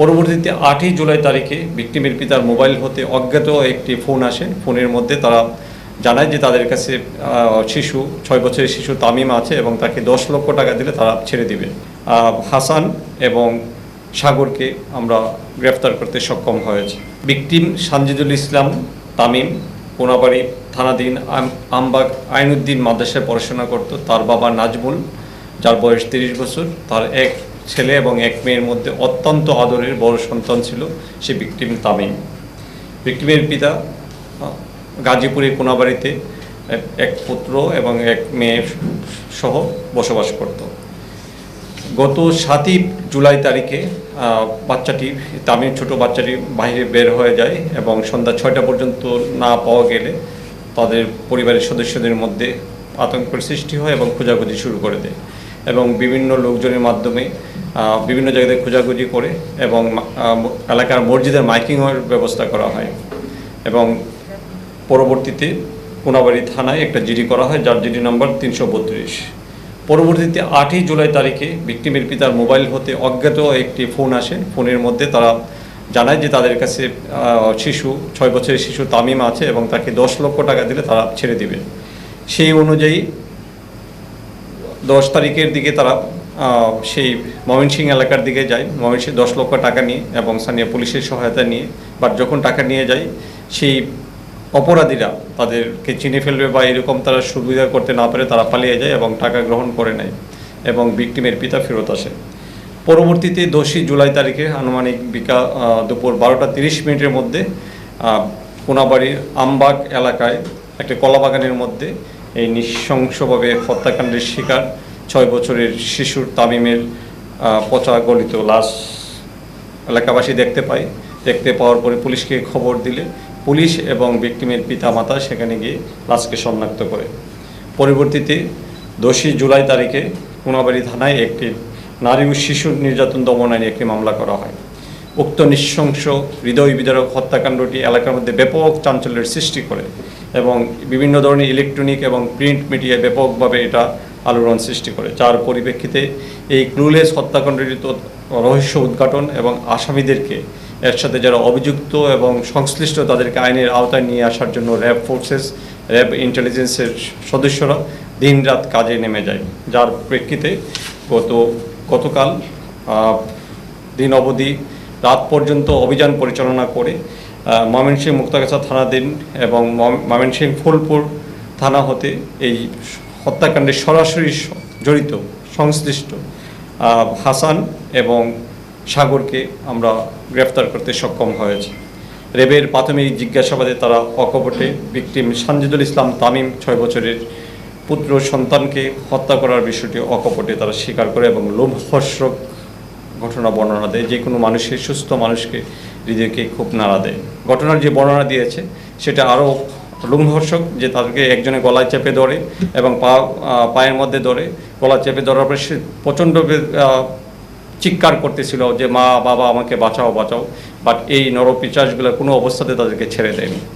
পরবর্তীতে 8ই জুলাই তারিখে ভিকটিমের পিতার মোবাইল হতে অজ্ঞাত একটি ফোন আসে। ফোনের মধ্যে তারা জানায় যে তাদের কাছে 6 বছরের শিশু তামিম আছে এবং তাকে 10 লক্ষ টাকা দিলে তারা ছেড়ে দিবে। হাসান এবং সাগরকে আমরা গ্রেফতার করতে সক্ষম হয়েছে। ভিকটিম সানজিদুল ইসলাম তামিম কোনাবাড়ি থানাধীন আমবাগ আইনুদ্দিন মাদ্রাসায় পড়াশোনা করত। তার বাবা নাজমুল, যার বয়স 30 বছর, তার এক ছেলে এবং এক মেয়ের মধ্যে অত্যন্ত আদরের বড় সন্তান ছিল সে ভিকটিম তামিম। ভিকটিমের পিতা গাজীপুরের কোনাবাড়িতে এক পুত্র এবং এক মেয়ে সহ বসবাস করত। গত 7ই জুলাই তারিখে বাচ্চাটি তামিম ছোট বাচ্চাটি বাইরে বের হয়ে যায় এবং সন্ধ্যা 6টা পর্যন্ত না পাওয়া গেলে তাদের পরিবারের সদস্যদের মধ্যে আতঙ্কের সৃষ্টি হয় এবং খোঁজাখুঁজি শুরু করে দেয় এবং বিভিন্ন লোকজনের মাধ্যমে বিভিন্ন জায়গায় খোঁজাখুঁজি করে এবং এলাকার মসজিদের মাইকিংয়ের ব্যবস্থা করা হয় এবং পরবর্তীতে কোনাবাড়ি থানায় একটা জিডি করা হয়, যার জিডি নাম্বার 332। পরবর্তীতে 8ই জুলাই তারিখে ভিকটিমের পিতার মোবাইল হতে অজ্ঞাত একটি ফোন আসে। ফোনের মধ্যে তারা জানায় যে তাদের কাছে 6 বছরের শিশু তামিম আছে এবং তাকে 10 লক্ষ টাকা দিলে তারা ছেড়ে দিবে। সেই অনুযায়ী 10 তারিখের দিকে তারা সেই ময়মনসিংহ এলাকার দিকে যায়, ময়মনসিংহ 10 লক্ষ টাকা নিয়ে এবং স্থানীয় পুলিশের সহায়তা নিয়ে। বাট যখন টাকা নিয়ে যায়, সেই অপরাধীরা তাদেরকে চিনে ফেলবে বা এরকম তারা সুবিধা করতে না পারে, তারা পালিয়ে যায় এবং টাকা গ্রহণ করে নেয় এবং ভিকটিমের পিতা ফেরত আসে। পরবর্তীতে 10ই জুলাই তারিখে আনুমানিক দুপুর 12টা 30 মিনিটের মধ্যে কোনাবাড়ির আমবাগ এলাকায় একটা কলাবাগানের মধ্যে এই নৃশংসভাবে হত্যাকাণ্ডের শিকার 6 বছরের শিশুর তামিমের পচা গলিত লাশ এলাকাবাসী দেখতে পাওয়ার পরে পুলিশকে খবর দিলে পুলিশ এবং ভিকটিমের পিতামাতা সেখানে গিয়ে লাশকে শনাক্ত করে। পরবর্তীতে 10ই জুলাই তারিখে কোনাবাড়ি থানায় একটি নারী ও শিশু নির্যাতন দমন আইনে একটি মামলা করা হয়। উক্ত নৃশংস হৃদয় বিদারক হত্যাকাণ্ডটি এলাকার মধ্যে ব্যাপক চাঞ্চল্যের সৃষ্টি করে এবং বিভিন্ন ধরনের ইলেকট্রনিক এবং প্রিন্ট মিডিয়ায় ব্যাপকভাবে এটা আলোড়ন সৃষ্টি করে, যার পরিপ্রেক্ষিতে এই ক্লুলেস হত্যাকাণ্ডটি রহস্য উদ্ঘাটন এবং আসামিদেরকে এর সাথে যারা অভিযুক্ত এবং সংশ্লিষ্ট তাদেরকে আইনের আওতায় নিয়ে আসার জন্য র্যাব ইন্টেলিজেন্সের সদস্যরা দিনরাত কাজে নেমে যায়, যার প্রেক্ষিতে গতকাল দিন অবধি রাত পর্যন্ত অভিযান পরিচালনা করে ময়মনসিংহ মুক্তাগাছা থানাধীন এবং ময়মনসিংহ ফুলপুর থানা হতে এই হত্যাকাণ্ডে সরাসরি জড়িত সংশ্লিষ্ট হাসান এবং সাগরকে আমরা গ্রেফতার করতে সক্ষম হয়েছি। র্যাবের প্রাথমিক জিজ্ঞাসাবাদে তারা অকপটে ভিকটিম সানজিদুল ইসলাম তামিম 6 বছরের পুত্র সন্তানকে হত্যা করার বিষয়টি অকপটে তারা স্বীকার করে এবং লোমহর্ষক ঘটনা বর্ণনা দেয়। যে কোনো মানুষের, সুস্থ মানুষকে হৃদয়কে খুব নাড়া দেয়। ঘটনার যে বর্ণনা দিয়েছে সেটা আরও লোমহর্ষক, যে তাদেরকে একজনে গলায় চেপে ধরে এবং পায়ের মধ্যে ধরে গলা চেপে ধরার পরে সে প্রচণ্ড চিৎকার করতেছিল যে মা বাবা আমাকে বাঁচাও বাঁচাও, বাট এই নরপিশাচগুলো কোনো অবস্থাতে তাদেরকে ছেড়ে দেয়নি।